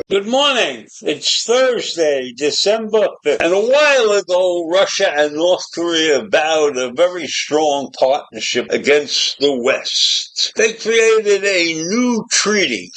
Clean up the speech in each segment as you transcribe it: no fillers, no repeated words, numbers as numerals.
Good morning. It's Thursday, December 5th. And a while ago, Russia and North Korea vowed a very strong partnership against the West. They created a new treaty.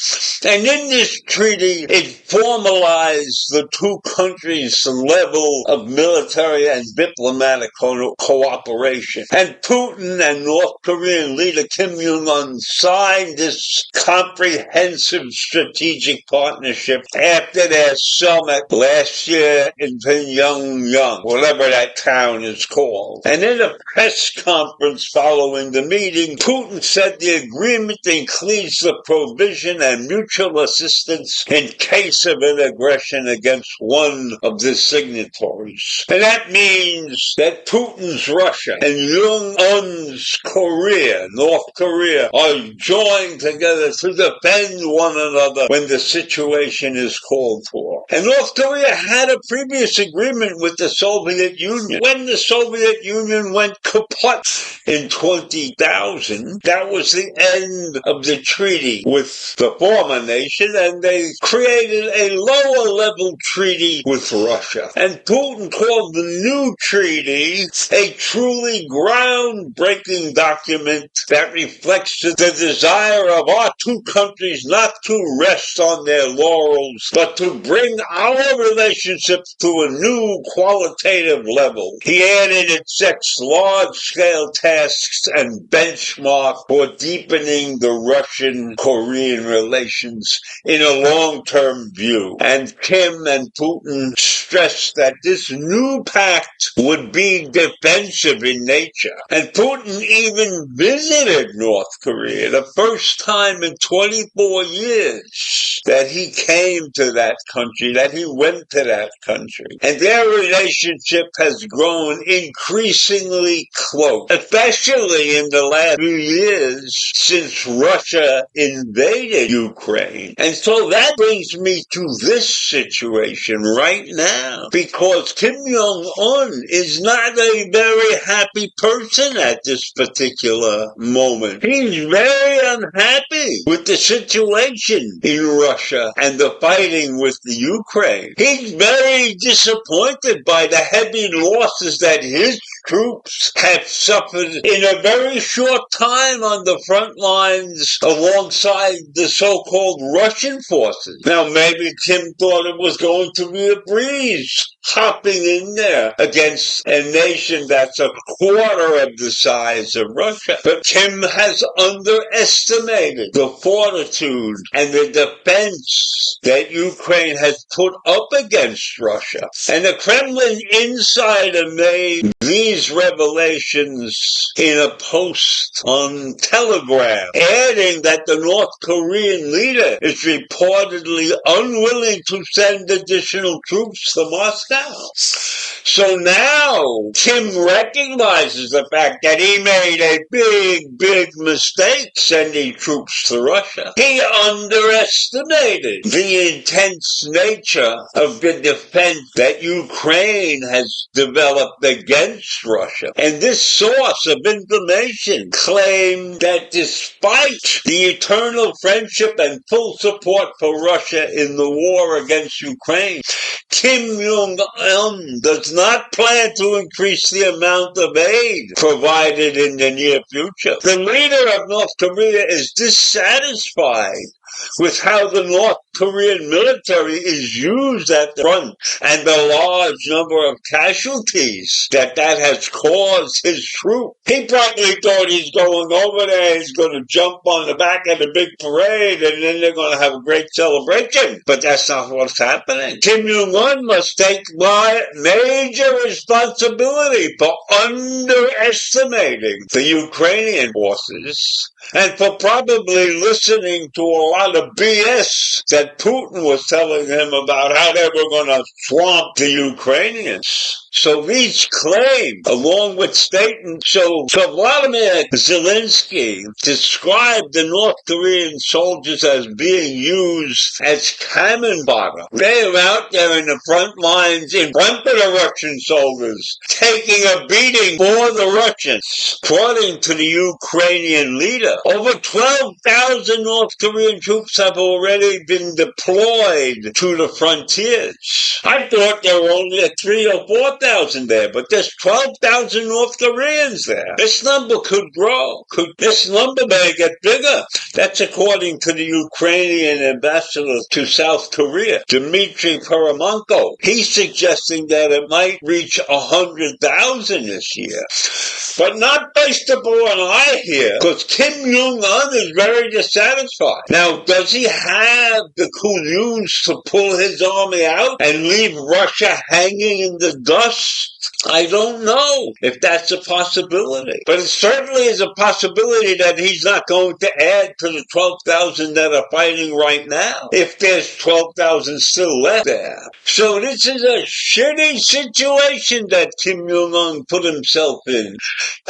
And in this treaty, it formalized the two countries' level of military and diplomatic cooperation. And Putin and North Korean leader Kim Jong-un signed this comprehensive strategic partnership after their summit last year in Pyongyang, whatever that town is called. And in a press conference following the meeting, Putin said the agreement includes the provision and mutual assistance in case of an aggression against one of the signatories. And that means that Putin's Russia and Yong-un's Korea, North Korea, are joined together to defend one another when the situation is called for. And North Korea had a previous agreement with the Soviet Union. When the Soviet Union went kaput in 2000, that was the end of the treaty with the former nation, and they created a lower level treaty with Russia. And Putin called the new treaty a truly groundbreaking document that reflects the desire of our two countries not to rest on their laurels, but to bring our relationship to a new qualitative level. He added it sets large-scale tasks and benchmark for deepening the Russian-Korean relations in a long-term view. And Kim and Putin stressed that this new pact would be defensive in nature. And Putin even visited North Korea, the first time in 24 years that he came to that country, that he went to that country. And their relationship has grown increasingly close, especially in the last few years since Russia invaded Ukraine. And so that brings me to this situation right now, because Kim Jong-un is not a very happy person at this particular moment. He's very unhappy with the situation in Russia and the fighting with the Ukraine. He's very disappointed by the heavy losses that his troops have suffered in a very short time on the front lines alongside the so-called Russian forces. Now, maybe Kim thought it was going to be a breeze hopping in there against a nation that's a quarter of the size of Russia. But Kim has underestimated the fortitude and the defense that Ukraine has put up against Russia. And the Kremlin insider made these revelations in a post on Telegram, adding that the North Korean leader is reportedly unwilling to send additional troops to Moscow. So now Kim recognizes the fact that he made a big mistake sending troops to Russia. He underestimated the intense nature of the defense that Ukraine has developed against Russia. And this source of information claimed that despite the eternal friendship and full support for Russia in the war against Ukraine, Kim Jong-un does not plan to increase the amount of aid provided in the near future. The leader of North Korea is dissatisfied with how the North Korean military is used at the front and the large number of casualties that has caused his troops. He probably thought he's going over there, he's going to jump on the back of the big parade, and then they're going to have a great celebration. But that's not what's happening. Kim Jong-un must take major responsibility for underestimating the Ukrainian forces and for probably listening to a lot of BS that Putin was telling him about how they were going to swamp the Ukrainians. So these claims, along with statements, so Vladimir Zelensky described the North Korean soldiers as being used as cannon fodder. They are out there in the front lines in front of the Russian soldiers, taking a beating for the Russians. According to the Ukrainian leader, over 12,000 North Korean troops have already been deployed to the frontiers. I thought there were only 3,000 or 4,000 there, but there's 12,000 North Koreans there. This number could grow. This number may get bigger. That's according to the Ukrainian ambassador to South Korea, Dmitry Peremenko. He's suggesting that it might reach 100,000 this year. But not based upon what I hear, because Kim Jong-un is very dissatisfied. Now, does he have the cojones to pull his army out and leave Russia hanging in the dust? I don't know if that's a possibility. But it certainly is a possibility that he's not going to add to the 12,000 that are fighting right now, if there's 12,000 still left there. So this is a shitty situation that Kim Jong-un put himself in,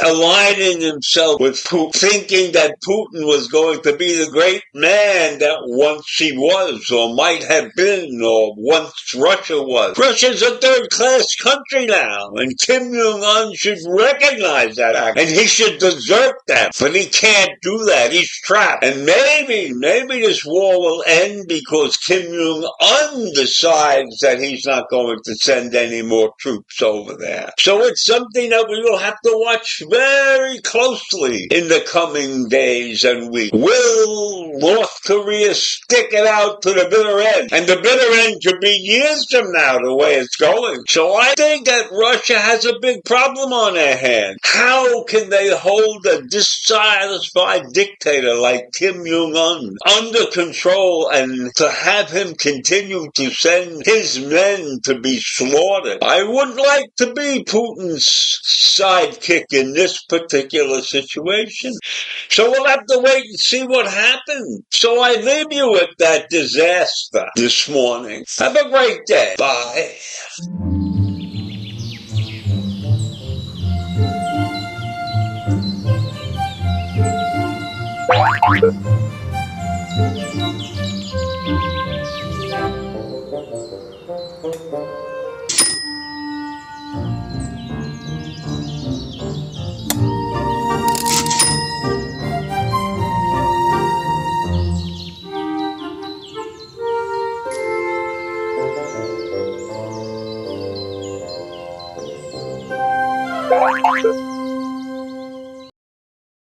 aligning himself with Putin, thinking that Putin was going to be the great man that once he was, or might have been, or once Russia was. Russia's a third-class country now, and Kim Jong-un should recognize that act, and he should desert that, but he can't do that. He's trapped. And maybe this war will end because Kim Jong-un decides that he's not going to send any more troops over there. So it's something that we will have to watch very closely in the coming days and weeks. Will North Korea stick it out to the bitter end? And the bitter end could be years from now, the way it's going. So I think that Russia has a big problem on their hands. How can they hold a dissatisfied dictator like Kim Jong-un under control and to have him continue to send his men to be slaughtered? I would like to be Putin's sidekick in this particular situation. So we'll have to wait and see what happens. So I leave you with that disaster this morning. Have a great day. Bye.